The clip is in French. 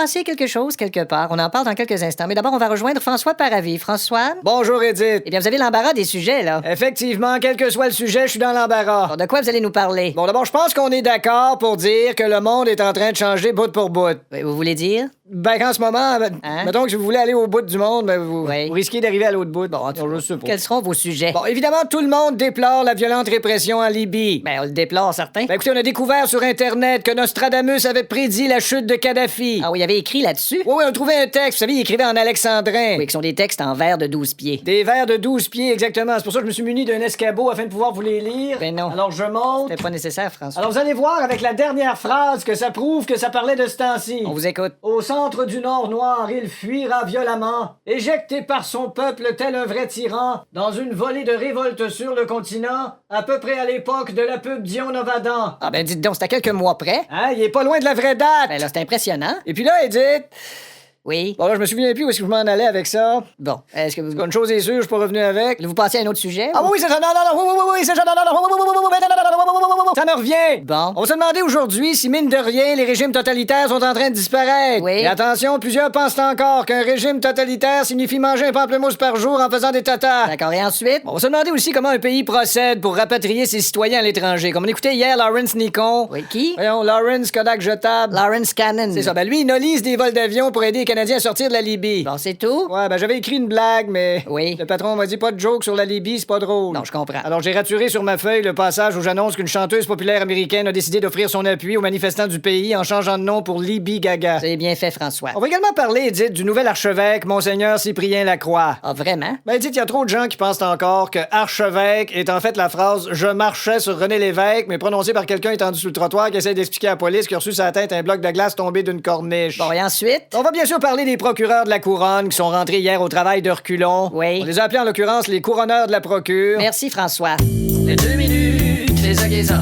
passé quelque chose quelque part. On en parle dans quelques instants. Mais d'abord, on va rejoindre François Paravis. François? Bonjour, Edith. Eh bien, vous avez l'embarras des sujets, là. Effectivement, quel que soit le sujet, je suis dans l'embarras. Bon, de quoi vous allez nous parler? Bon, d'abord, je pense qu'on est d'accord pour dire que le monde est en train de changer bout pour bout. Oui, vous voulez dire? Ben, qu'en ce moment, mettons que si vous voulez aller au bout du monde, ben, vous risquez d'arriver à l'autre bout. Bon, je sais pas. quels seront vos sujets? Bon, évidemment, tout le monde déplore la violente répression en Libye. Ben, on le déplore, certains. Ben, écoutez, on a découvert sur Internet que Nostradamus avait prédit la chute de Kadhafi. Ah oui, il avait écrit là-dessus? Oui, on a trouvé un texte. Vous savez, il écrivait en alexandrin. Oui, qui sont des textes en vers de 12 pieds. Des vers de 12 pieds, exactement. C'est pour ça que je me suis muni d'un escabeau afin de pouvoir vous les lire. Ben non. Alors, je monte. C'est pas nécessaire, François. Alors, vous allez voir avec la dernière phrase que ça prouve que ça parlait de ce temps-ci. On vous écoute. Au centre du Nord noir, il fuira violemment, éjecté par son peuple tel un vrai tyran, dans une volée de révolte sur le continent, à peu près à l'époque de la pub Dion Ovadan. Ah ben, dites donc, c'est à quelques mois près. Hein, il est pas loin de la vraie date. Ben là, c'est impressionnant. Et puis là, Edith... Oui. Bon, là, je me souviens plus où est-ce que je m'en allais avec ça. Bon, est-ce que vous... Une chose est sûre, je suis pas revenu avec. Vous passez à un autre sujet? Ah oui, c'est ça, oui, c'est ça, ça me revient. Bon. On va se demander aujourd'hui si, mine de rien, les régimes totalitaires sont en train de disparaître. Oui. Et attention, plusieurs pensent encore qu'un régime totalitaire signifie manger un pamplemousse par jour en faisant des tatas. D'accord, et ensuite? On va se demander aussi comment un pays procède pour rapatrier ses citoyens à l'étranger. Comme on écoutait hier Lawrence Nikon. Oui, qui? Voyons, Lawrence Kodak Jetable. Lawrence Cannon. C'est ça. Ben lui, il nolise des vols d'avion pour aider les Canadiens à sortir de la Libye. Bon, c'est tout? Ouais, ben j'avais écrit une blague, mais Oui. le patron m'a dit pas de joke sur la Libye, c'est pas drôle. Non, je comprends. Alors j'ai raturé sur ma feuille le passage où j'annonce qu'une chanteuse populaire américaine a décidé d'offrir son appui aux manifestants du pays en changeant de nom pour Libye Gaga. Vous avez bien fait, François. On va également parler, Edith, du nouvel archevêque, Monseigneur Cyprien Lacroix. Ah, vraiment? Ben, Edith, il y a trop de gens qui pensent encore que archevêque est en fait la phrase Je marchais sur René Lévesque, mais prononcée par quelqu'un étendu sur le trottoir qui essaie d'expliquer à la police qu'il a reçu sa tête un bloc de glace tombé d'une corniche. Bon, et ensuite? On va bien sûr parler des procureurs de la couronne qui sont rentrés hier au travail de reculons. Oui. On les a appelés en l'occurrence les couronneurs de la procure. Merci, François. Les 2 minutes, les agaisons.